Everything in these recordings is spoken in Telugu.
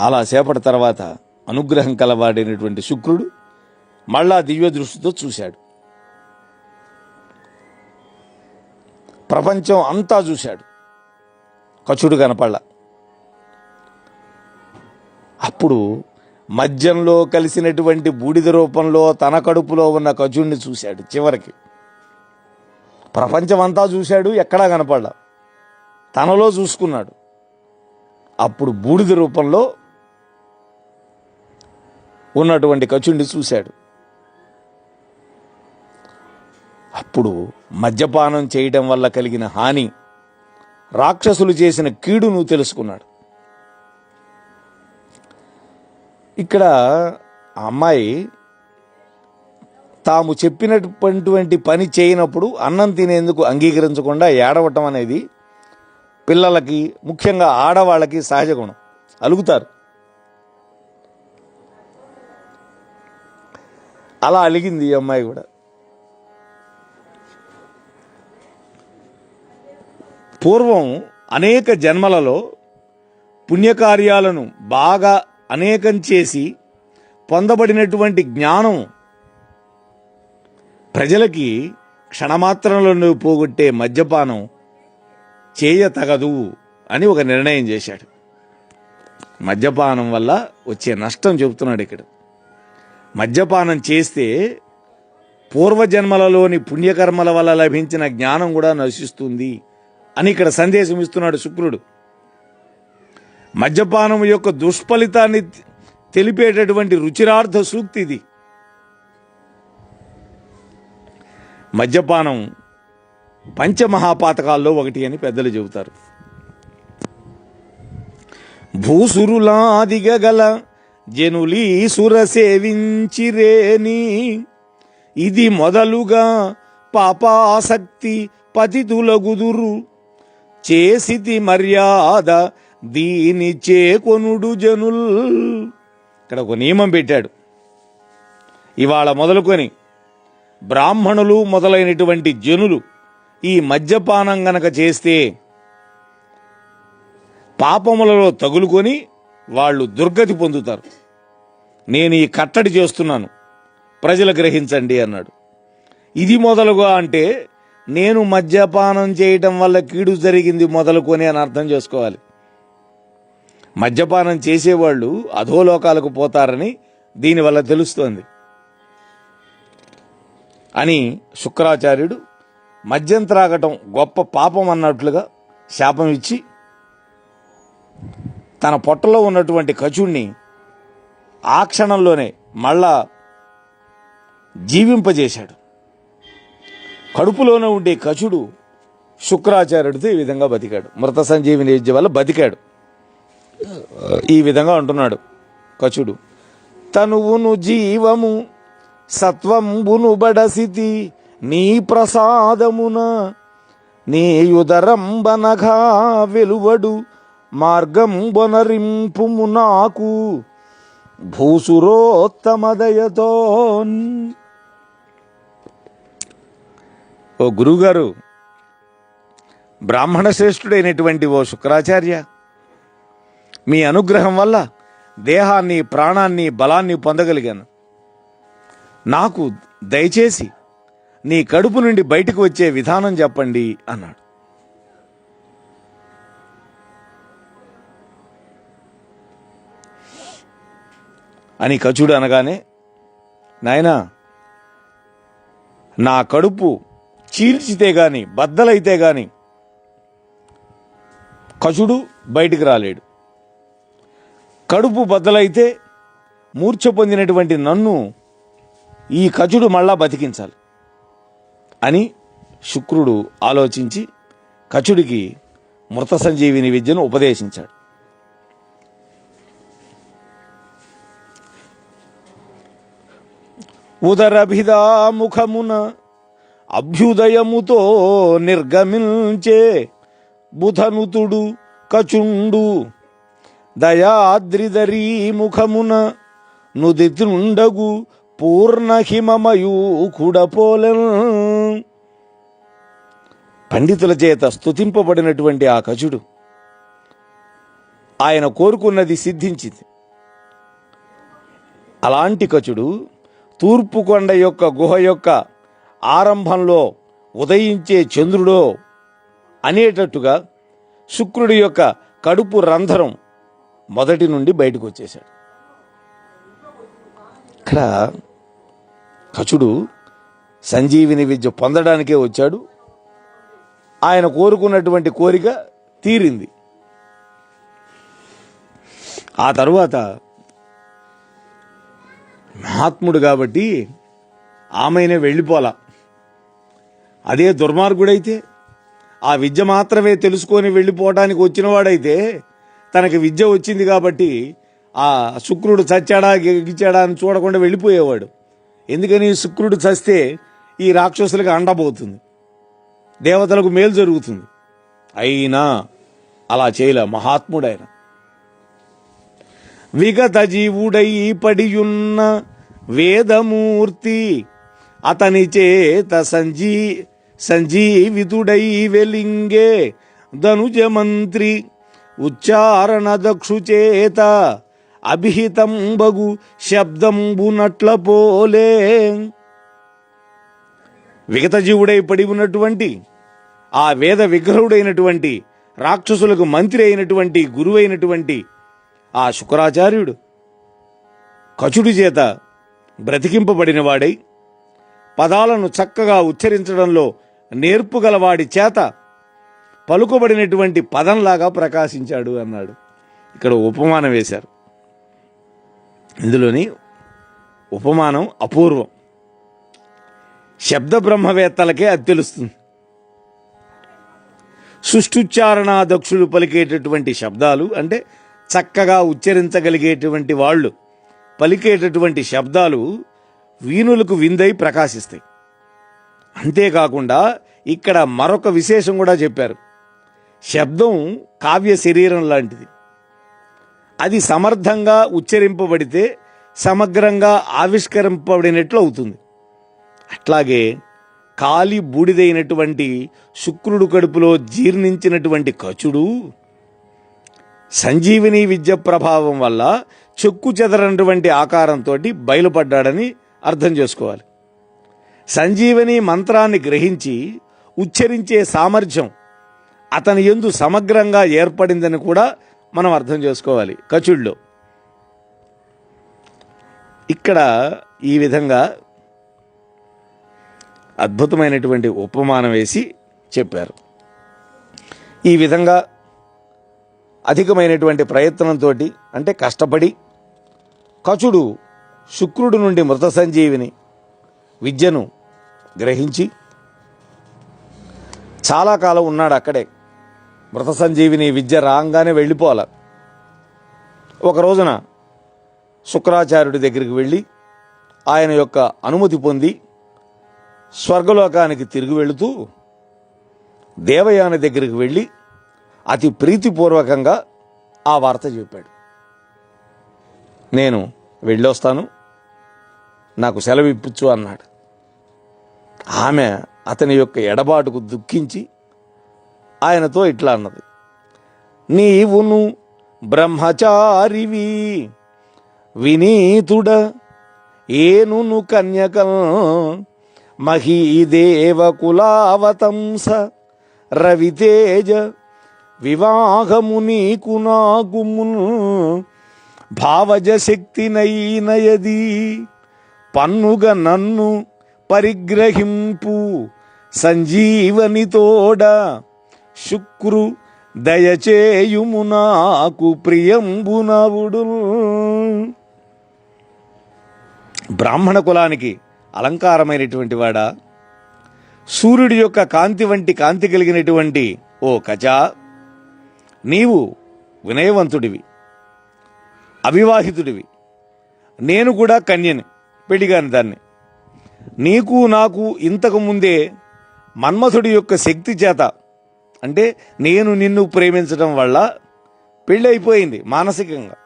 అలా సేపటి తర్వాత అనుగ్రహం కలవాడైనటువంటి శుక్రుడు మళ్ళా దివ్య దృష్టితో చూశాడు. ప్రపంచం అంతా చూశాడు, కచుడు కనపడలా. అప్పుడు మద్యంలో కలిసినటువంటి బూడిద రూపంలో తన కడుపులో ఉన్న కచుడిని చూశాడు. చివరికి ప్రపంచం అంతా చూశాడు, ఎక్కడా కనపడలా. తనలో చూసుకున్నాడు. అప్పుడు బూడిద రూపంలో ఉన్నటువంటి కచుడిని చూశాడు. అప్పుడు మద్యపానం చేయడం వల్ల కలిగిన హాని, రాక్షసులు చేసిన కీడును తెలుసుకున్నాడు. ఇక్కడ ఆ అమ్మాయి తాము చెప్పినటువంటి పని చేయనప్పుడు అన్నం తినేందుకు అంగీకరించకుండా ఏడవటం అనేది పిల్లలకి, ముఖ్యంగా ఆడవాళ్ళకి సహజ గుణం. అలుగుతారు. అలా అలిగింది ఈ అమ్మాయి కూడా. పూర్వం అనేక జన్మలలో పుణ్యకార్యాలను బాగా అనేకం చేసి పొందబడినటువంటి జ్ఞానం ప్రజలకి క్షణమాత్రంలో పోగొట్టే మద్యపానం చేయతగదు అని ఒక నిర్ణయం చేశాడు. మద్యపానం వల్ల వచ్చే నష్టం చెబుతున్నాడు ఇక్కడ. మద్యపానం చేస్తే పూర్వజన్మలలోని పుణ్యకర్మల వల్ల లభించిన జ్ఞానం కూడా నశిస్తుంది అని ఇక్కడ సందేశం ఇస్తున్నాడు శుక్రుడు. మద్యపానం యొక్క దుష్ఫలితాన్ని తెలిపేటటువంటి రుచిరార్థ సూక్తి ఇది. మద్యపానం పంచమహాపాతకాల్లో ఒకటి అని పెద్దలు చెబుతారు. భూసురులాదిగల జనులీసుర సేవించిరేని ఇది మొదలుగా పాపాసక్తి పతితులగుదురు చేసితి మర్యాద దీని చేకొనుడు జనుల్. ఇక్కడ ఒక నియమం పెట్టాడు. ఇవాళ మొదలుకొని బ్రాహ్మణులు మొదలైనటువంటి జనులు ఈ మద్యపానం గనక చేస్తే పాపములలో తగులుకొని వాళ్ళు దుర్గతి పొందుతారు. నేను ఈ కట్టడి చేస్తున్నాను, ప్రజలు గ్రహించండి అన్నాడు. ఇది మొదలుగా అంటే నేను మద్యపానం చేయటం వల్ల కీడు జరిగింది మొదలుకొని అని అర్థం చేసుకోవాలి. మద్యపానం చేసేవాళ్ళు అధోలోకాలకు పోతారని దీనివల్ల తెలుస్తోంది అని శుక్రాచార్యుడు మద్యం త్రాగటం గొప్ప పాపం అన్నట్లుగా శాపం ఇచ్చి తన పొట్టలో ఉన్నటువంటి కచుడిని ఆ క్షణంలోనే మళ్ళా జీవింపజేశాడు. కడుపులోనే ఉండే కచుడు శుక్రాచార్యుడితో ఈ విధంగా బతికాడు. మృత సంజీవిని విద్య వల్ల బతికాడు. ఈ విధంగా అంటున్నాడు కచుడు. తనువును జీవము సత్వంబును బడసితి నీ ప్రసాదమున నీయుదరంబనఘా వెలువడు మార్గం బొనరింపుము నాకు భూసురోత్తమదయతో. ఓ గురువుగారు, బ్రాహ్మణ శ్రేష్ఠుడైనటువంటి ఓ శుక్రాచార్య, మీ అనుగ్రహం వల్ల దేహాన్ని, ప్రాణాన్ని, బలాన్ని పొందగలిగాను. నాకు దయచేసి నీ కడుపు నుండి బయటకు వచ్చే విధానం చెప్పండి అన్నాడు. అని కచుడు అనగానే, నాయనా, నా కడుపు చీల్చితే గాని, బద్దలైతే గాని కచుడు బయటికి రాలేడు. కడుపు బద్దలైతే మూర్ఛ పొందినటువంటి నన్ను ఈ కచుడు మళ్ళా బతికించాలి అని శుక్రుడు ఆలోచించి కచుడికి మృత సంజీవిని విద్యను ఉపదేశించాడు. ఉదరభిదాముఖమున అభ్యుదయముతో నిర్గమించే బుధనుతుడు కచుండు దయాద్రిదరీ ముఖమున నుదితుండగు పూర్ణహిమమయూకుడపోలెన్. పండితుల చేత స్తుతింపబడినటువంటి ఆ కచుడు ఆయన కోరుకున్నది సిద్ధించింది. అలాంటి కచుడు తూర్పు కొండ యొక్క గుహ యొక్క ఆరంభంలో ఉదయించే చంద్రుడో అనేటట్టుగా శుక్రుడి యొక్క కడుపు రంధ్రం మొదటి నుండి బయటకు వచ్చేశాడు. ఇక్కడ కచుడు సంజీవిని విద్య పొందడానికే వచ్చాడు. ఆయన కోరుకున్నటువంటి కోరిక తీరింది. ఆ తరువాత మహాత్ముడు కాబట్టి ఆమెనే వెళ్ళిపోలా. అదే దుర్మార్గుడైతే, ఆ విద్య మాత్రమే తెలుసుకొని వెళ్ళిపోవటానికి వచ్చినవాడైతే, తనకి విద్య వచ్చింది కాబట్టి ఆ శుక్రుడు చచ్చాడా గిచ్చాడా అని చూడకుండా వెళ్ళిపోయేవాడు. ఎందుకని? శుక్రుడు చస్తే ఈ రాక్షసులకు అండబోతుంది, దేవతలకు మేలు జరుగుతుంది. అయినా అలా చేయలే మహాత్ముడైన. విగత జీవుడై పడియున్న వేదమూర్తి అతని చేత సంజీవితుడై వెలింగే ధనుజ మంత్రి ఉచ్చారణ దక్షు చేత అభిహితంబగు శబ్దంబునట్ల పోలే. విగత జీవుడై పడి ఉన్నటువంటి ఆ వేద విగ్రహుడైనటువంటి, రాక్షసులకు మంత్రి అయినటువంటి, గురువైనటువంటి ఆ శుక్రాచార్యుడు కచుడి చేత బ్రతికింపబడిన వాడై పదాలను చక్కగా ఉచ్చరించడంలో నేర్పుగలవాడి చేత పలుకబడినటువంటి పదంలాగా ప్రకాశించాడు అన్నాడు. ఇక్కడ ఉపమానం వేశారు. ఇందులోని ఉపమానం అపూర్వం. శబ్ద బ్రహ్మవేత్తలకే అది తెలుస్తుంది. సుష్టుచ్చారణ దక్షులు పలికేటటువంటి శబ్దాలు అంటే చక్కగా ఉచ్చరించగలిగేటువంటి వాళ్ళు పలికేటటువంటి శబ్దాలు వీణులకు విందై ప్రకాశిస్తాయి. అంతేకాకుండా ఇక్కడ మరొక విశేషం కూడా చెప్పారు. శబ్దం కావ్య శరీరం లాంటిది. అది సమర్థంగా ఉచ్చరింపబడితే సమగ్రంగా ఆవిష్కరింపబడినట్లు అవుతుంది. అట్లాగే కాలి బూడిదైనటువంటి శుక్రుడు కడుపులో జీర్ణించినటువంటి కచుడు సంజీవిని విద్య ప్రభావం వల్ల చెక్కు చెదరనటువంటి ఆకారంతో బయలుపడ్డాడని అర్థం చేసుకోవాలి. సంజీవని మంత్రాన్ని గ్రహించి ఉచ్చరించే సామర్థ్యం అతని యందు సమగ్రంగా ఏర్పడిందని కూడా మనం అర్థం చేసుకోవాలి కచుడిలో. ఇక్కడ ఈ విధంగా అద్భుతమైనటువంటి ఉపమానం వేసి చెప్పారు. ఈ విధంగా అధికమైనటువంటి ప్రయత్నంతో అంటే కష్టపడి కచుడు శుక్రుడు నుండి మృత సంజీవిని విద్యను గ్రహించి చాలా కాలం ఉన్నాడు అక్కడే. మృత సంజీవిని విద్య రాగానే వెళ్ళిపోవాలి. ఒక రోజున శుక్రాచార్యుడి దగ్గరికి వెళ్ళి ఆయన యొక్క అనుమతి పొంది స్వర్గలోకానికి తిరిగి వెళుతూ దేవయాని దగ్గరికి వెళ్ళి అతి ప్రీతిపూర్వకంగా ఆ వార్త చెప్పాడు. నేను వెళ్ళొస్తాను, నాకు సెలవు ఇప్పించు అన్నాడు. ఆమె అతని యొక్క ఎడబాటుకు దుఃఖించి ఆయనతో ఇట్లా అన్నది, నీవును బ్రహ్మచారివి వినీతుడ ఏనును కన్యకం మహీదేవ కులావతంస రవితేజ వివాహము నీకు నాకుమును భావజ శక్తి నయది పన్నుగ నన్ను పరిగ్రహింపు సంజీవనితోడ శుక్రు దయచేయుము నాకు ప్రియంబునవుడు. బ్రాహ్మణ కులానికి అలంకారమైనటువంటి వాడా, సూర్యుడి యొక్క కాంతి వంటి కాంతి కలిగినటువంటి ఓ కచా, నీవు వినయవంతుడివి, అవివాహితుడివి, నేను కూడా కన్యని, పెళ్లిగాని దాన్ని. నీకు నాకు ఇంతకు ముందే మన్మథుడి యొక్క శక్తి చేత అంటే నేను నిన్ను ప్రేమించడం వల్ల పెళ్ళి అయిపోయింది మానసికంగా.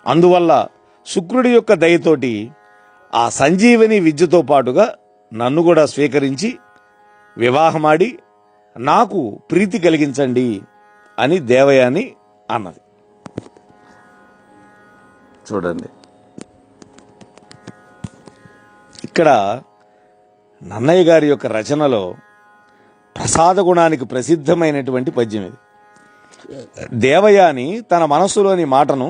అందువల్ల శుక్రుడి యొక్క దయతోటి ఆ సంజీవని విద్యతో పాటుగా నన్ను కూడా స్వీకరించి వివాహమాడి నాకు ప్రీతి కలిగించండి అని దేవయాని అన్నది. చూడండి, ఇక్కడ నన్నయ్య గారి యొక్క రచనలో ప్రసాద గుణానికి ప్రసిద్ధమైనటువంటి పద్యం ఇది. దేవయాని తన మనస్సులోని మాటను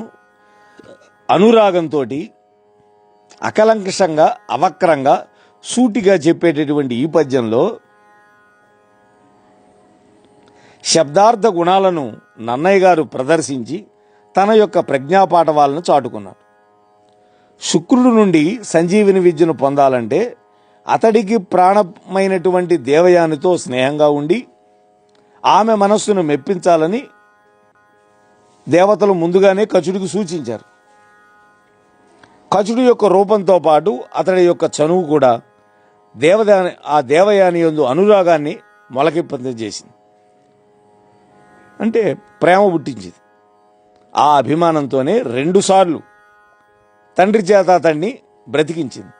అనురాగంతో అకలంకషంగా అవక్రంగా సూటిగా చెప్పేటటువంటి ఈ పద్యంలో శబ్దార్థ గుణాలను నన్నయ్య గారు ప్రదర్శించి తన యొక్క ప్రజ్ఞాపాఠవాలను చాటుకున్నాడు. శుక్రుడు నుండి సంజీవిని విద్యను పొందాలంటే అతడికి ప్రాణమైనటువంటి దేవయానితో స్నేహంగా ఉండి ఆమె మనస్సును మెప్పించాలని దేవతలు ముందుగానే కచుడికి సూచించారు. కచుడి యొక్క రూపంతో పాటు అతడి యొక్క చనువు కూడా ఆ దేవయాని యందు అనురాగాన్ని మొలకెత్తించేసింది. అంటే ప్రేమ పుట్టించింది. ఆ అభిమానంతోనే 2 సార్లు తండ్రి చేత అతన్ని బ్రతికించింది.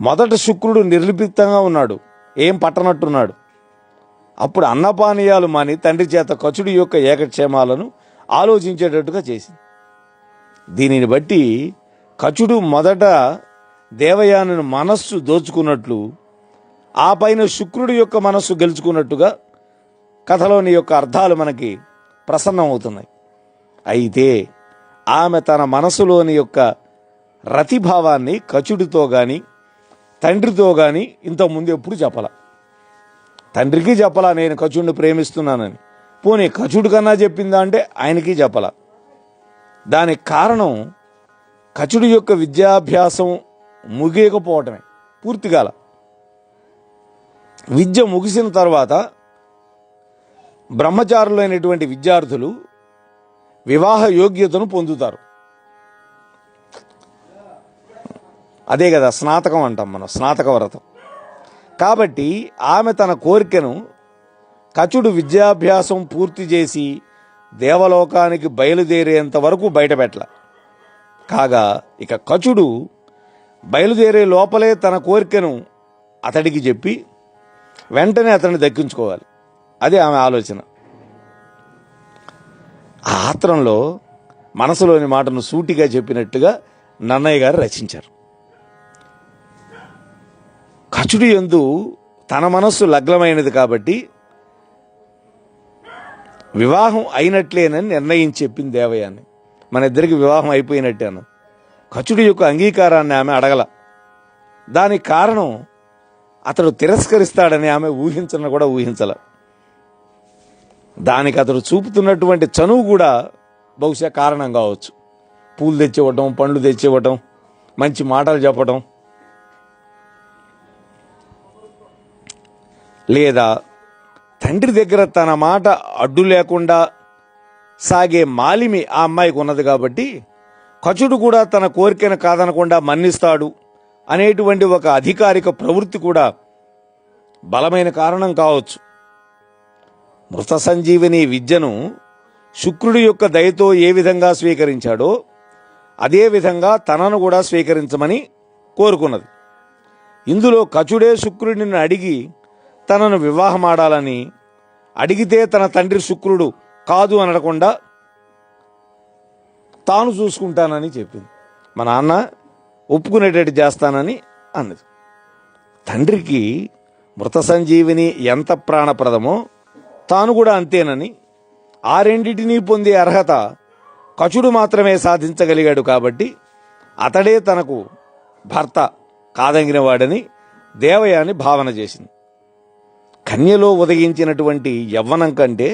మొదట శుక్రుడు నిర్లిప్తంగా ఉన్నాడు, ఏం పట్టనట్టున్నాడు. అప్పుడు అన్నపానీయాలు మాని తండ్రి చేత కచుడి యొక్క ఏకక్షేమాలను ఆలోచించేటట్టుగా చేసింది. దీనిని బట్టి కచుడు మొదట దేవయానిని మనస్సు దోచుకున్నట్లు ఆ పైన శుక్రుడి యొక్క మనస్సు గెలుచుకున్నట్టుగా కథలోని యొక్క అర్థాలు మనకి ప్రసన్నమవుతున్నాయి. అయితే ఆమె తన మనసులోని యొక్క రతిభావాన్ని కచుడితో కానీ తండ్రితో కానీ ఇంతకుముందు ఎప్పుడు చెప్పాల. తండ్రికి చెప్పలా నేను కచుడిని ప్రేమిస్తున్నానని. పోనీ కచుడి కన్నా చెప్పిందా అంటే ఆయనకి చెప్పలా. దానికి కారణం కచుడి యొక్క విద్యాభ్యాసం ముగియకపోవటమే, పూర్తిగాల. విద్య ముగిసిన తర్వాత బ్రహ్మచారులైనటువంటి విద్యార్థులు వివాహ యోగ్యతను పొందుతారు. అదే కదా స్నాతకం అంటాం మనం, స్నాతక వ్రతం. కాబట్టి ఆమె తన కోరికను కచుడు విద్యాభ్యాసం పూర్తి చేసి దేవలోకానికి బయలుదేరేంత వరకు బయటపెట్టల. కాగా ఇక కచుడు బయలుదేరే లోపలే తన కోరికను అతడికి చెప్పి వెంటనే అతన్ని దక్కించుకోవాలి. అదే ఆమె ఆలోచన. ఆ ఆత్రంలో మనసులోని మాటను సూటిగా చెప్పినట్టుగా నన్నయ్య గారు రచించారు. కచుడి యందు తన మనస్సు లగ్నమైనది కాబట్టి వివాహం అయినట్లేనని నిర్ణయించి చెప్పింది దేవయాని. మన ఇద్దరికి వివాహం అయిపోయినట్టేను. కచుడి యొక్క అంగీకారాన్ని ఆమె అడగల. దానికి కారణం అతడు తిరస్కరిస్తాడని ఆమె ఊహించల. దానికి అతడు చూపుతున్నటువంటి చనువు కూడా బహుశా కారణం కావచ్చు. పూలు తెచ్చివ్వటం, పండ్లు తెచ్చివ్వటం, మంచి మాటలు చెప్పటం, లేదా తండ్రి దగ్గర తన మాట అడ్డు లేకుండా సాగే మాలిమి ఆ అమ్మాయికి ఉన్నది కాబట్టి కచుడు కూడా తన కోరికను కాదనకుండా మన్నిస్తాడు అనేటువంటి ఒక అధికారిక ప్రవృత్తి కూడా బలమైన కారణం కావచ్చు. మృత సంజీవిని విద్యను శుక్రుడి యొక్క దయతో ఏ విధంగా స్వీకరించాడో అదే విధంగా తనను కూడా స్వీకరించమని కోరుకున్నది. ఇందులో కచుడే శుక్రుడిని అడిగి తనను వివాహమాడాలని, అడిగితే తన తండ్రి శుక్రుడు కాదు అనకుండా తాను చూసుకుంటానని చెప్పింది. మా నాన్న ఒప్పుకునేటట్టు చేస్తానని అన్నది. తండ్రికి మృత సంజీవిని ఎంత ప్రాణప్రదమో తాను కూడా అంతేనని, ఆ రెండింటినీ పొందే అర్హత కచుడు మాత్రమే సాధించగలిగాడు కాబట్టి అతడే తనకు భర్త కాదగినవాడని దేవయాని భావన చేసింది. కన్యలో ఉదయించినటువంటి యవ్వనం కంటే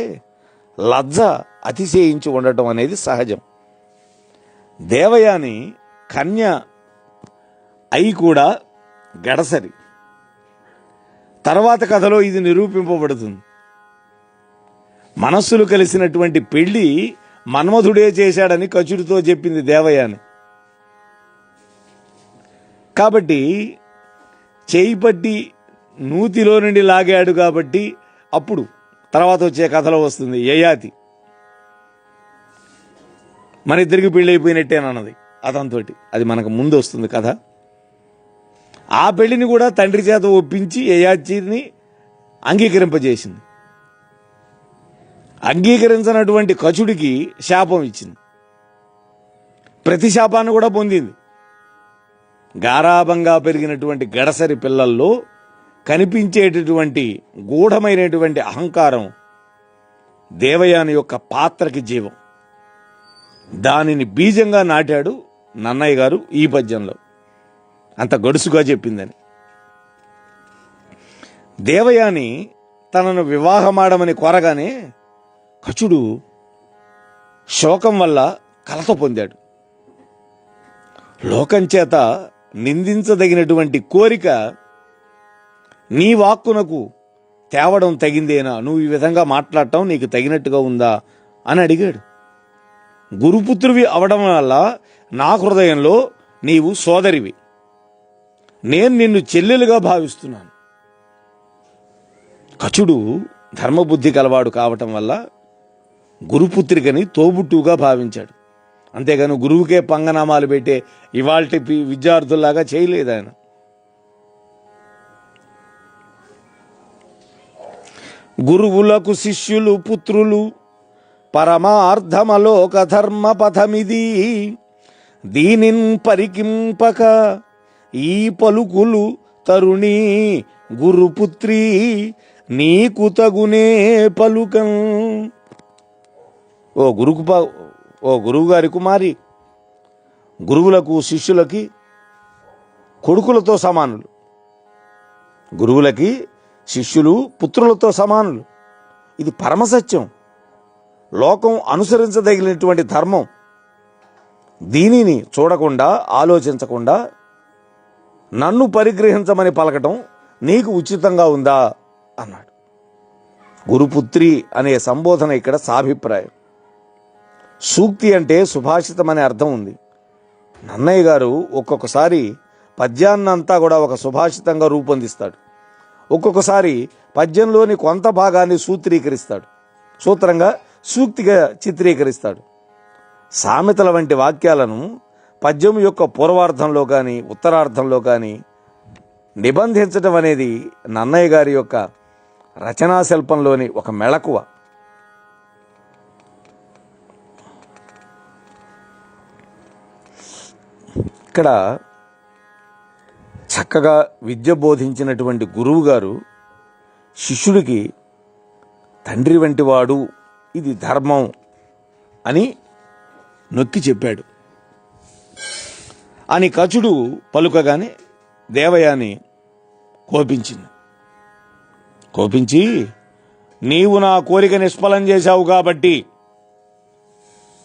లజ్జ అతిశయించి ఉండటం అనేది సహజం. దేవయాని కన్య అయి కూడా గడసరి. తర్వాత కథలో ఇది నిరూపింపబడుతుంది. మనస్సులు కలిసినటువంటి పెళ్లి మన్మధుడే చేశాడని కచుడితో చెప్పింది దేవయాని. కాబట్టి చేయి పట్టి నూతిలో నుండి లాగాడు కాబట్టి అప్పుడు తర్వాత వచ్చే కథలో వస్తుంది యయాతి. మన ఇద్దరికి పెళ్లి అయిపోయినట్టేనన్నది అతనితోటి. అది మనకు ముందు వస్తుంది కథ. ఆ పెళ్లిని కూడా తండ్రి చేత ఒప్పించి యయాతిని అంగీకరింపజేసింది. అంగీకరించినటువంటి కచుడికి శాపం ఇచ్చింది. ప్రతి శాపాన్ని కూడా పొందింది. గారాబంగా పెరిగినటువంటి గడసరి పిల్లల్లో కనిపించేటటువంటి గూఢమైనటువంటి అహంకారం దేవయాని యొక్క పాత్రకి జీవం. దానిని బీజంగా నాటాడు నన్నయ్య గారు ఈ పద్యంలో. అంత గడుసుగా చెప్పిందని. దేవయాని తనను వివాహమాడమని కోరగానే కచుడు శోకం వల్ల కలత పొందాడు. లోకం చేత నిందించదగినటువంటి కోరిక నీ వాక్కునకు తేవడం తగిందేనా? నువ్వు ఈ విధంగా మాట్లాడటం నీకు తగినట్టుగా ఉందా అని అడిగాడు. గురుపుత్రువి అవడం వల్ల నా హృదయంలో నీవు సోదరివి, నేను నిన్ను చెల్లెలుగా భావిస్తున్నాను. కచుడు ధర్మబుద్ధి కలవాడు కావటం వల్ల గురుపుత్రికని తోబుట్టుగా భావించాడు. అంతేగాని గురువుకే పంగనామాలు పెట్టే ఇవాల్టి విద్యార్థుల్లాగా చేయలేదు ఆయన. గురువులకు శిష్యులు పుత్రులు పరమార్థమలోక ధర్మ పథమిది, దీనిన్ పరికింపక ఈ పలుకులు తరుణి గురుపుత్రి నీకు తగునే పలుకం. ఓ గురువు గారి కుమారి, గురువులకు శిష్యులకి కొడుకులతో సమానులు. గురువులకి శిష్యులు పుత్రులతో సమానులు. ఇది పరమసత్యం, లోకం అనుసరించదగినటువంటి ధర్మం. దీనిని చూడకుండా ఆలోచించకుండా నన్ను పరిగ్రహించమని పలకటం నీకు ఉచితంగా ఉందా అన్నాడు. గురుపుత్రి అనే సంబోధన ఇక్కడ సాభిప్రాయం. సూక్తి అంటే సుభాషితం అనే అర్థం ఉంది. నన్నయ్య గారు ఒక్కొక్కసారి పద్యాన్నంతా కూడా ఒక సుభాషితంగా రూపొందిస్తాడు. ఒక్కొక్కసారి పద్యంలోని కొంత భాగాన్ని సూత్రీకరిస్తాడు, సూత్రంగా సూక్తిగా చిత్రీకరిస్తాడు. సామెతల వంటి వాక్యాలను పద్యం యొక్క పూర్వార్థంలో కానీ ఉత్తరార్థంలో కానీ నిబంధించటం అనేది నన్నయ్య గారి యొక్క రచనా శిల్పంలోని ఒక మెళకువ. ఇక్కడ చక్కగా విద్య బోధించినటువంటి గురువు గారు శిష్యుడికి తండ్రి వంటి వాడు, ఇది ధర్మం అని నొక్కి చెప్పాడు అని కచుడు పలుకగానే దేవయాని కోపించి నీవు నా కోరిక నిష్ఫలం చేశావు కాబట్టి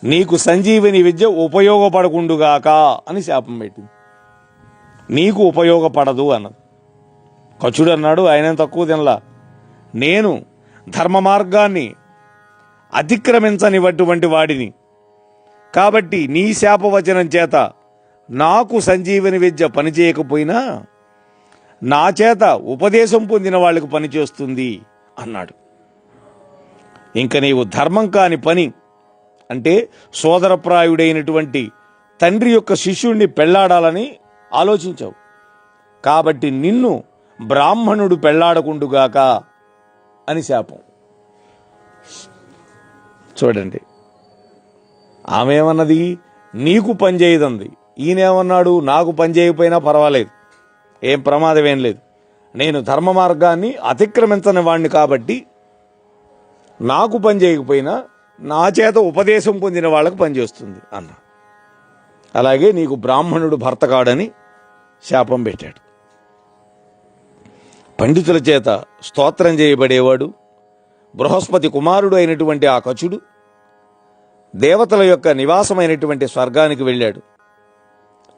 నీకు సంజీవిని విద్య ఉపయోగపడకుండుగాక అని శాపం పెట్టింది. నీకు ఉపయోగపడదు అన్నది. కచుడు అన్నాడు, ఆయన తక్కువ తినలా, నేను ధర్మ మార్గాన్ని అతిక్రమించనివటువంటి వాడిని కాబట్టి నీ శాపవచనం చేత నాకు సంజీవని విద్య పనిచేయకపోయినా నా చేత ఉపదేశం పొందిన వాళ్ళకు పనిచేస్తుంది అన్నాడు. ఇంక నీవు ధర్మం కాని పని అంటే సోదరప్రాయుడైనటువంటి తండ్రి యొక్క శిష్యుణ్ణి పెళ్లాడాలని ఆలోచించావు కాబట్టి నిన్ను బ్రాహ్మణుడు పెళ్లాడకుండుగాక అని శాపం. చూడండి, ఆమె ఏమన్నది, నీకు పని చేయదంది. ఈయనేమన్నాడు, నాకు పని చేయకపోయినా పర్వాలేదు, ఏం ప్రమాదం ఏం లేదు, నేను ధర్మ మార్గాన్ని అతిక్రమించని వాణ్ణి కాబట్టి నాకు పని చేయకపోయినా నా చేత ఉపదేశం పొందిన వాళ్ళకు పనిచేస్తుంది అన్న. అలాగే నీకు బ్రాహ్మణుడు భర్త కాడని శాపం పెట్టాడు. పండితుల చేత స్తోత్రం చేయబడేవాడు బృహస్పతి కుమారుడు అయినటువంటి ఆ కచుడు దేవతల యొక్క నివాసమైనటువంటి స్వర్గానికి వెళ్ళాడు.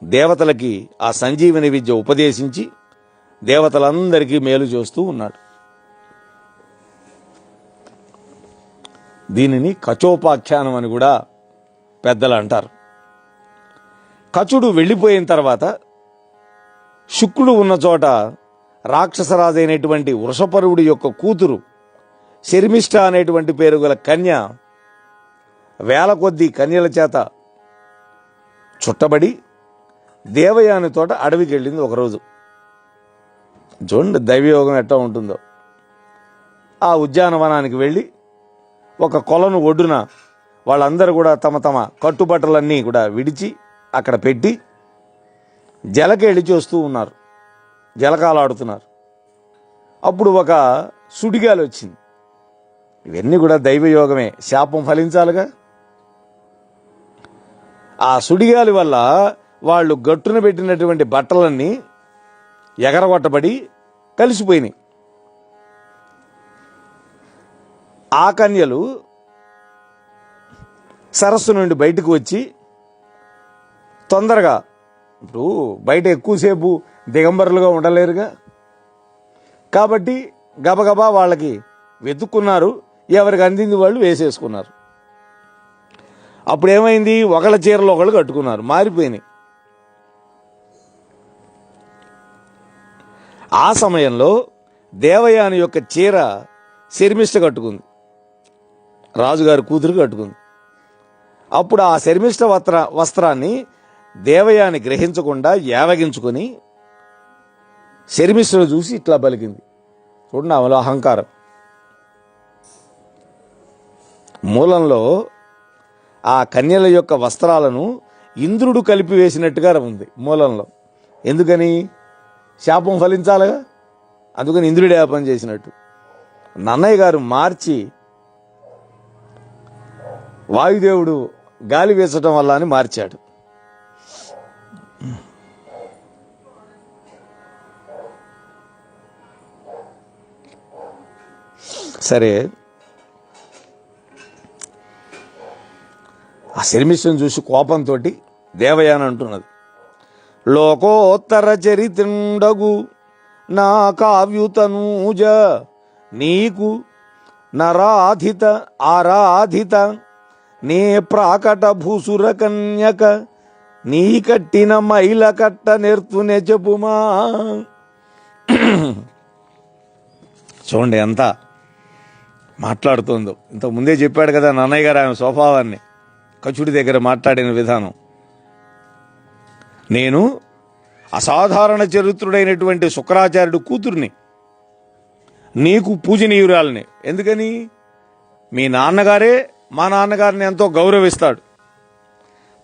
దేవతలకి ఆ సంజీవని విద్య ఉపదేశించి దేవతలందరికీ మేలు చేస్తూ ఉన్నాడు. దీనిని కచోపాఖ్యానం అని కూడా పెద్దలు అంటారు. కచుడు వెళ్ళిపోయిన తర్వాత శుక్రుడు ఉన్న చోట రాక్షసరాజైనటువంటి వృషపరువుడి యొక్క కూతురు శర్మిష్ఠ అనేటువంటి పేరు గల కన్య వేల కొద్దీ కన్యల చేత చుట్టబడి దేవయాని తోట అడవికి వెళ్ళింది ఒకరోజు. చూడండి దైవయోగం ఎట్లా ఉంటుందో. ఆ ఉద్యానవనానికి వెళ్ళి ఒక కొలను ఒడ్డున వాళ్ళందరూ కూడా తమ తమ కట్టుబట్టలన్నీ కూడా విడిచి అక్కడ పెట్టి జలకేళి చేస్తూ ఉన్నారు, జలకాలాడుతున్నారు. అప్పుడు ఒక సుడిగాలి వచ్చింది. ఇవన్నీ కూడా దైవయోగమే, శాపం ఫలించాలిగా. ఆ సుడిగాలి వల్ల వాళ్ళు గట్టున పెట్టినటువంటి బట్టలన్నీ ఎగరగొట్టబడి కలిసిపోయినాయి. ఆ కన్యలు సరస్సు నుండి బయటకు వచ్చి తొందరగా, ఇప్పుడు బయట ఎక్కువసేపు దిగంబరులుగా ఉండలేరుగా, కాబట్టి గబగబా వాళ్ళకి వెతుక్కున్నారు, ఎవరికి అందింది వాళ్ళు వేసేసుకున్నారు. అప్పుడు ఏమైంది, ఒకళ్ళ చీరలు ఒకళ్ళు కట్టుకున్నారు, మారిపోయినాయి. ఆ సమయంలో దేవయాని యొక్క చీర శర్మిష్ట కట్టుకుంది, రాజుగారి కూతురు కట్టుకుంది. అప్పుడు ఆ శర్మిష్ట వస్త్రాన్ని దేవయాని గ్రహించకుండా యావగించుకొని శర్మిష్ఠను చూసి ఇట్లా పలికింది. చూడండి ఆమెలో అహంకారం. మూలంలో ఆ కన్యల యొక్క వస్త్రాలను ఇంద్రుడు కలిపి వేసినట్టుగా ఉంది మూలంలో. ఎందుకని? శాపం ఫలించాలిగా, అందుకని ఇంద్రుడే ఆ పని చేసినట్టు. నన్నయ్య గారు మార్చి వాయుదేవుడు గాలి వేసటం వల్ల అని మార్చాడు. సరే, ఆ శర్మిష్ఠను చూసి కోపంతో దేవయాని అంటున్నది, లోకోత్తర చరిత్రుండగు నా కావ్యుతనూజ నీకు నరాధిత ఆరాధిత నే ప్రాకట భూసుర కన్యక నీ కట్టిన మైల కట్ట నెర్తునే చెప్పుమా. చూడండి ఎంత మాట్లాడుతుందో. ఇంతకు ముందే చెప్పాడు కదా నన్నయ్య గారు ఆమె స్వభావాన్ని, కచుడి దగ్గర మాట్లాడిన విధానం. నేను అసాధారణ చరిత్రుడైనటువంటి శుక్రాచార్యుడు కూతుర్ని, నీకు పూజనీయురాలని. ఎందుకని? మీ నాన్నగారే మా నాన్నగారిని ఎంతో గౌరవిస్తాడు.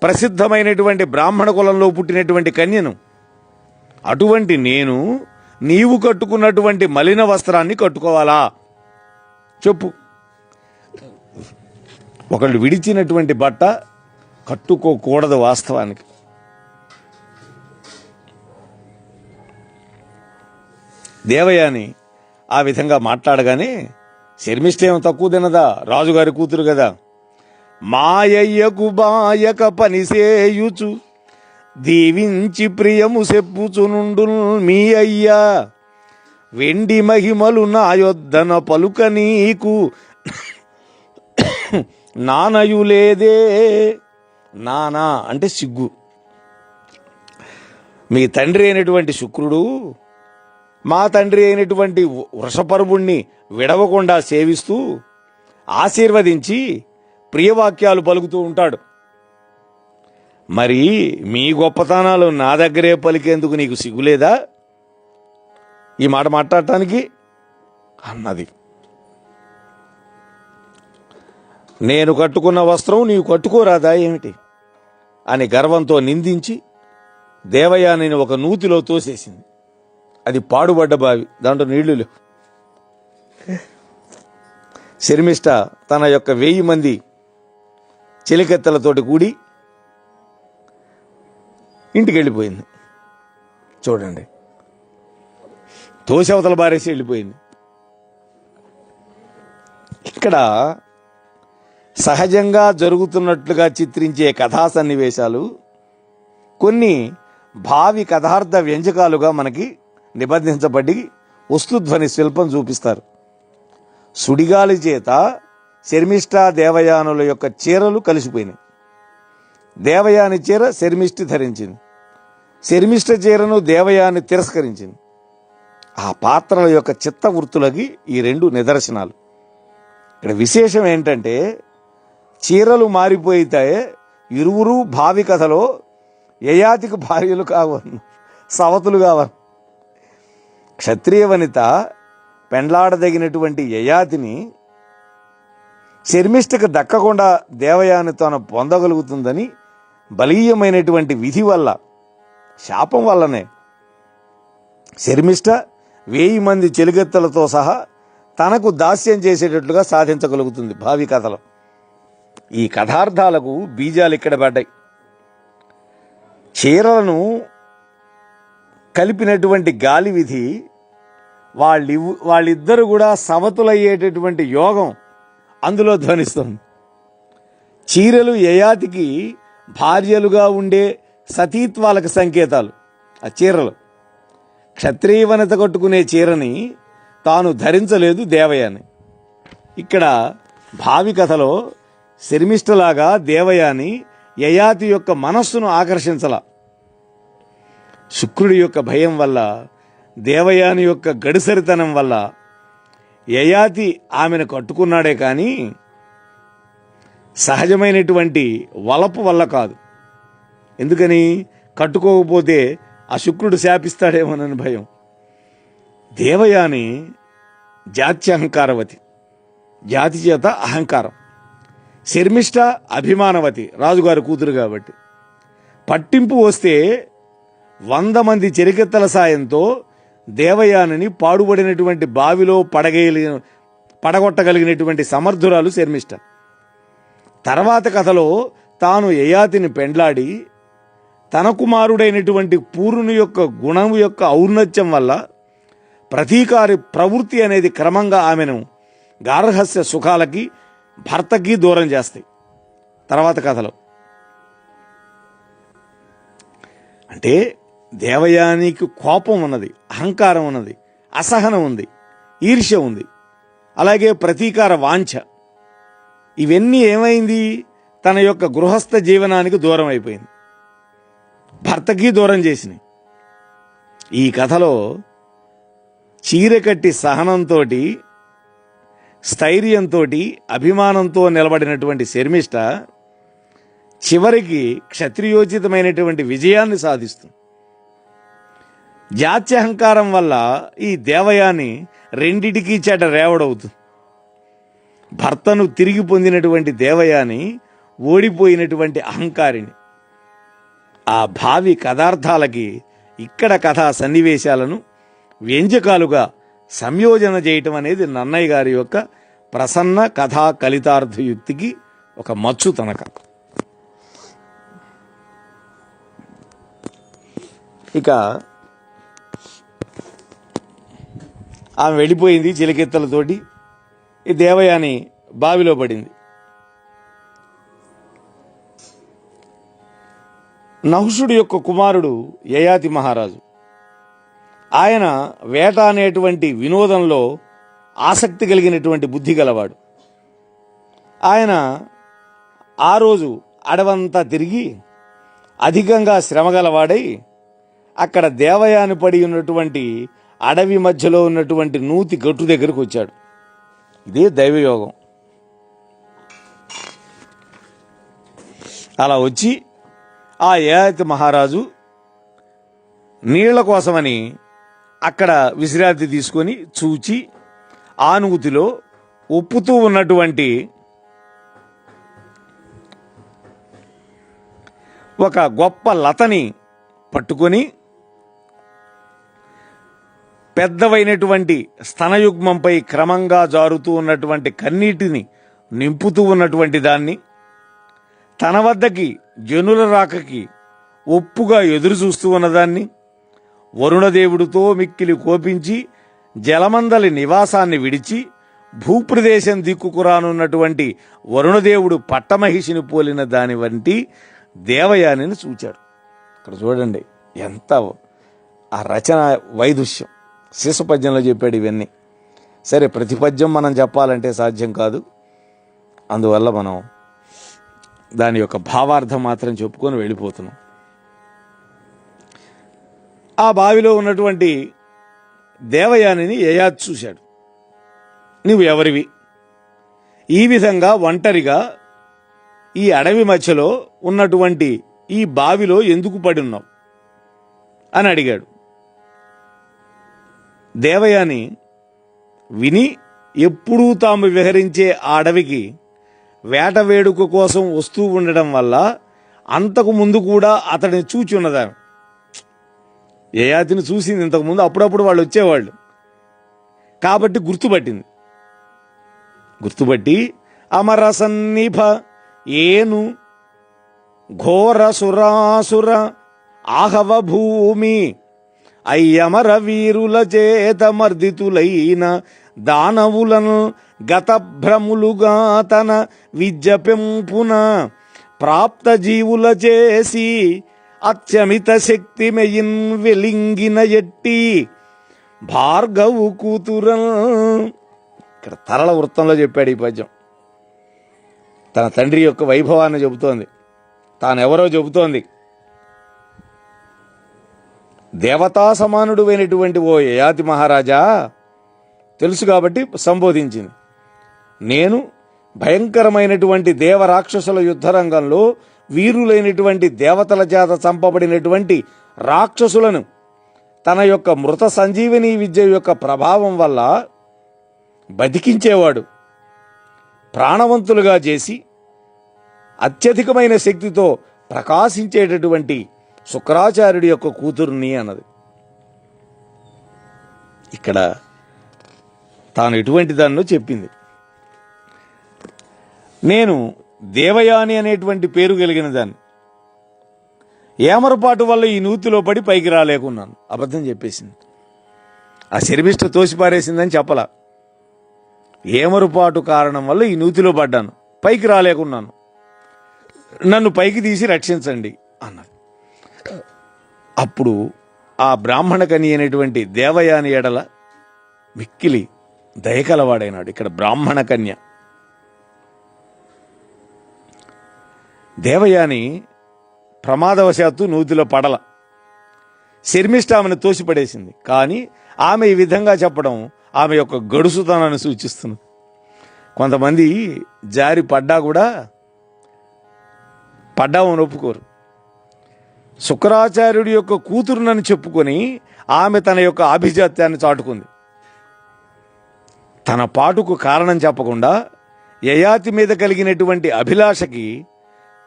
ప్రసిద్ధమైనటువంటి బ్రాహ్మణ కులంలో పుట్టినటువంటి కన్యను. అటువంటి నేను నీవు కట్టుకున్నటువంటి మలిన వస్త్రాన్ని కట్టుకోవాలా చెప్పు? ఒకళ్ళు విడిచినటువంటి బట్ట కట్టుకోకూడదు వాస్తవానికి. దేవయాని ఆ విధంగా మాట్లాడగానే శర్మిష్ఠ ఏమో తక్కువ తినదా, రాజుగారి కూతురు కదా. మాయయ్యకు బాయక పనిసేయుచు దీవించి ప్రియము చెప్పుచునుండు మీ అయ్యా వెండి మహిమలు నా యొద్దన పలుక నీకు నానయులేదే. నానా అంటే సిగ్గు. మీ తండ్రి అయినటువంటి శుక్రుడు మా తండ్రి అయినటువంటి వృషపర్వుణ్ణి విడవకుండా సేవిస్తూ ఆశీర్వదించి ప్రియవాక్యాలు పలుకుతూ ఉంటాడు. మరి మీ గొప్పతనాలు నా దగ్గరే పలికేందుకు నీకు సిగ్గులేదా ఈ మాట మాట్లాడటానికి అన్నది. నేను కట్టుకున్న వస్త్రం నీవు కట్టుకోరాదా ఏమిటి అని గర్వంతో నిందించి దేవయానిని ఒక నూతిలో తోసేసింది. అది పాడుబడ్డ బావి, దాంట్లో నీళ్లు లేవు. శర్మిష్ఠ తన యొక్క 1000 మంది చెలికెత్తలతోటి కూడి ఇంటికి వెళ్ళిపోయింది. చూడండి, తోసవతల బారేసి వెళ్ళిపోయింది. ఇక్కడ సహజంగా జరుగుతున్నట్లుగా చిత్రించే కథా సన్నివేశాలు కొన్ని భావి కథార్థ వ్యంజకాలుగా మనకి నిబంధించబడి వస్తుధ్వని శిల్పం చూపిస్తారు. సుడిగాలి చేత శర్మిష్ఠ దేవయానుల యొక్క చీరలు కలిసిపోయినాయి. దేవయాని చీర శర్మిష్ఠి ధరించింది, శర్మిష్ఠ చీరను దేవయాని తిరస్కరించింది. ఆ పాత్రల యొక్క చిత్తవృత్తులకి ఈ 2 నిదర్శనాలు. ఇక్కడ విశేషం ఏంటంటే చీరలు మారిపోయితే ఇరువురు భావి కథలో యయాతికి భార్యలు కావాలి, సవతులు కావాలి. క్షత్రియ వనిత పెండ్లాడదగినటువంటి యయాతిని శర్మిష్ఠకు దక్కకుండా దేవయాని తాను పొందగలుగుతుందని బలీయమైనటువంటి విధి వల్ల శాపం వల్లనే శర్మిష్ఠ 1000 మంది చెలికెత్తలతో సహా తనకు దాస్యం చేసేటట్లుగా సాధించగలుగుతుంది భావి కథలో. ఈ కథార్థాలకు బీజాలు ఇక్కడ పడ్డాయి. చీరలను కలిపినటువంటి గాలి విధి వాళ్ళిద్దరూ కూడా సమతులయ్యేటటువంటి యోగం అందులో ధ్వనిస్తుంది. చీరలు యయాతికి భార్యలుగా ఉండే సతీత్వాలకు సంకేతాలు. ఆ చీరలు క్షత్రియ వనిత కట్టుకునే చీరని తాను ధరించలేదు దేవయాని. ఇక్కడ భావి కథలో శర్మిష్ఠలాగా దేవయాని యయాతి యొక్క మనస్సును ఆకర్షించల. శుక్రుడి యొక్క భయం వల్ల, దేవయాని యొక్క గడిసరితనం వల్ల యయాతి ఆమెను కట్టుకున్నాడే కానీ సహజమైనటువంటి వలపు వల్ల కాదు. ఎందుకని? కట్టుకోకపోతే ఆ శుక్రుడు శాపిస్తాడేమోనని భయం. దేవయాని జాత్యహంకారవతి, జాతి చేత అహంకారం. శర్మిష్ఠ అభిమానవతి, రాజుగారి కూతురు కాబట్టి. పట్టింపు వస్తే 100 మంది చెరికెత్తల సాయంతో దేవయానిని పాడుబడినటువంటి బావిలో పడగొట్టగలిగినటువంటి సమర్థురాలు శర్మిష్ఠ. తర్వాత కథలో తాను యయాతిని పెండ్లాడి తన కుమారుడైనటువంటి పూర్ణుని యొక్క గుణం యొక్క ఔన్నత్యం వల్ల ప్రతీకారి ప్రవృత్తి అనేది క్రమంగా ఆమెను గార్హస్య సుఖాలకి భర్తకి దూరం చేస్తాయి. తర్వాత కథలో అంటే దేవయానికి కోపం ఉన్నది, అహంకారం ఉన్నది, అసహనం ఉంది, ఈర్ష్య ఉంది, అలాగే ప్రతీకార వాంఛ. ఇవన్నీ ఏమైంది? తన యొక్క గృహస్థ జీవనానికి దూరం అయిపోయింది, భర్తకి దూరం చేసినాయి. ఈ కథలో చీరకట్టి సహనంతో, స్థైర్యంతో, అభిమానంతో నిలబడినటువంటి శర్మిష్ఠ చివరికి క్షత్రియోచితమైనటువంటి విజయాన్ని సాధిస్తుంది. జాత్యహంకారం వల్ల ఈ దేవయాని రెండిటికీ చెడ్డ రేవడవుతుంది. భర్తను తిరిగి పొందినటువంటి దేవయాని ఓడిపోయినటువంటి అహంకారిని. ఆ భావి కథార్థాలకి ఇక్కడ కథా సన్నివేశాలను వ్యంజకాలుగా సంయోజన చేయటం అనేది నన్నయ్య గారి యొక్క ప్రసన్న కథా కలితార్థయుక్తికి ఒక మచ్చు తనక. ఇక ఆమె వెళ్ళిపోయింది చిలికెత్తలతోటి. ఈ దేవయాని బావిలో పడింది. నహుషుడి యొక్క కుమారుడు యయాతి మహారాజు. ఆయన వేట అనేటువంటి వినోదంలో ఆసక్తి కలిగినటువంటి బుద్ధి గలవాడు. ఆయన ఆ రోజు అడవంతా తిరిగి అధికంగా శ్రమగలవాడై అక్కడ దేవయాని పడి ఉన్నటువంటి అడవి మధ్యలో ఉన్నటువంటి నూతి గట్టు దగ్గరకు వచ్చాడు. ఇదే దైవయోగం. అలా వచ్చి ఆ యయాతి మహారాజు నీళ్ల కోసమని అక్కడ విశ్రాంతి తీసుకొని చూచి ఆనుగుతిలో ఉప్పుతూ ఉన్నటువంటి ఒక గొప్ప లతని పట్టుకొని పెద్దవైనటువంటి స్తనయుగ్మంపై క్రమంగా జారుతూ ఉన్నటువంటి కన్నీటిని నింపుతూ ఉన్నటువంటి దాన్ని తన వద్దకి జనుల రాకకి ఒప్పుగా ఎదురు చూస్తూ ఉన్నదాన్ని వరుణదేవుడితో మిక్కిలి కోపించి జలమందలి నివాసాన్ని విడిచి భూప్రదేశం దిక్కుకురానున్నటువంటి వరుణదేవుడు పట్టమహిషిని పోలిన దాని వంటి దేవయానిని చూచాడు. ఇక్కడ చూడండి ఎంత ఆ రచన వైదుష్యం. శీర్షపద్యంలో చెప్పాడు ఇవన్నీ. సరే, ప్రతి పద్యం మనం చెప్పాలంటే సాధ్యం కాదు. అందువల్ల మనం దాని యొక్క భావార్థం మాత్రం చెప్పుకొని వెళ్ళిపోతున్నాం. ఆ బావిలో ఉన్నటువంటి దేవయానిని యయాతి చూశాడు. నువ్వు ఎవరివి? ఈ విధంగా ఒంటరిగా ఈ అడవి మధ్యలో ఉన్నటువంటి ఈ బావిలో ఎందుకు పడి ఉన్నావు అని అడిగాడు. దేవయాని విని ఎప్పుడూ తాము విహరించే ఆ అడవికి వేట వేడుక కోసం వస్తూ ఉండడం వల్ల అంతకు ముందు కూడా అతడిని చూచి ఉన్నదామె. యయాతిని చూసింది ఇంతకుముందు, అప్పుడప్పుడు వాళ్ళు వచ్చేవాళ్ళు కాబట్టి గుర్తుపట్టి అమర సన్నిభ ఏను ఘోర సురాసుర ఆహవ భూమి అయ్యమర వీరుల చేత మర్దితులైన దానవులను గత భ్రములుగా తన విద్య పెంపున ప్రాప్త జీవుల చేసి అత్యమిత శక్తి మెయిన్ వెలింగిన ఎట్టి భార్గవు కూతురన్. ఇక్కడ తరళ వృత్తంలో చెప్పాడు ఈ పద్యం. తన తండ్రి యొక్క వైభవాన్ని చెబుతోంది, తానెవరో చెబుతోంది. దేవతా సమానుడు అయినటువంటి ఓ యయాతి మహారాజా, తెలుసు కాబట్టి సంబోధించింది. నేను భయంకరమైనటువంటి దేవరాక్షసుల యుద్ధరంగంలో వీరులైనటువంటి దేవతల చేత చంపబడినటువంటి రాక్షసులను తన యొక్క మృత సంజీవిని విద్య యొక్క ప్రభావం వల్ల బతికించేవాడు, ప్రాణవంతులుగా చేసి అత్యధికమైన శక్తితో ప్రకాశించేటటువంటి శుక్రాచార్యుడి యొక్క కూతుర్ని అన్నది. ఇక్కడ తాను ఎటువంటి దాన్నో చెప్పింది. నేను దేవయాని అనేటువంటి పేరు కలిగిన దాన్ని, ఏమరపాటు వల్ల ఈ నూతిలో పడి పైకి రాలేకున్నాను. అబద్ధం చెప్పేసింది. ఆ శర్మిష్ఠ తోసిపారేసిందని చెప్పలా. ఏమరుపాటు కారణం వల్ల ఈ నూతిలో పడ్డాను, పైకి రాలేకున్నాను, నన్ను పైకి తీసి రక్షించండి అన్నారు. అప్పుడు ఆ బ్రాహ్మణ కన్య అయినటువంటి దేవయాని ఎడల మిక్కిలి దయకలవాడైనాడు. ఇక్కడ బ్రాహ్మణ కన్య దేవయాని ప్రమాదవశాత్తు నూతిలో పడల. శర్మిష్ఠ ఆమెను తోసిపడేసింది. కానీ ఆమె ఈ విధంగా చెప్పడం ఆమె యొక్క గడుసుతనాన్ని సూచిస్తుంది. కొంతమంది జారి పడ్డా కూడా పడ్డామని ఒప్పుకోరు. శుక్రాచార్యుడి యొక్క కూతురునని చెప్పుకొని ఆమె తన యొక్క ఆభిజాత్యాన్ని చాటుకుంది. తన పాటుకు కారణం చెప్పకుండా యయాతి మీద కలిగినటువంటి అభిలాషకి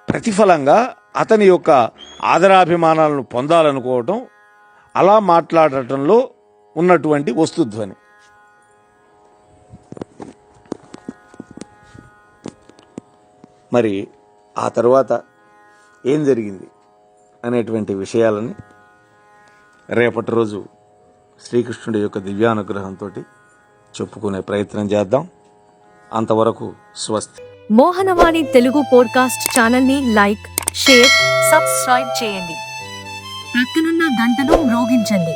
ప్రతిఫలంగా అతని యొక్క ఆదరాభిమానాలను పొందాలనుకోవటం, అలా మాట్లాడటంలో ఉన్నటువంటి వస్తుధ్వని. మరి ఆ తరువాత ఏం జరిగింది అనేటువంటి విషయాలని రేపటి రోజు శ్రీకృష్ణుడి యొక్క దివ్యానుగ్రహంతో చెప్పుకునే ప్రయత్నం చేద్దాం. అంతవరకు స్వస్తి. మోహనవాణి తెలుగు పోడ్కాస్ట్ ఛానల్ ని లైక్, షేర్, సబ్స్క్రైబ్ చేయండి. ప్రక్కనున్న గంటను మ్రోగించండి.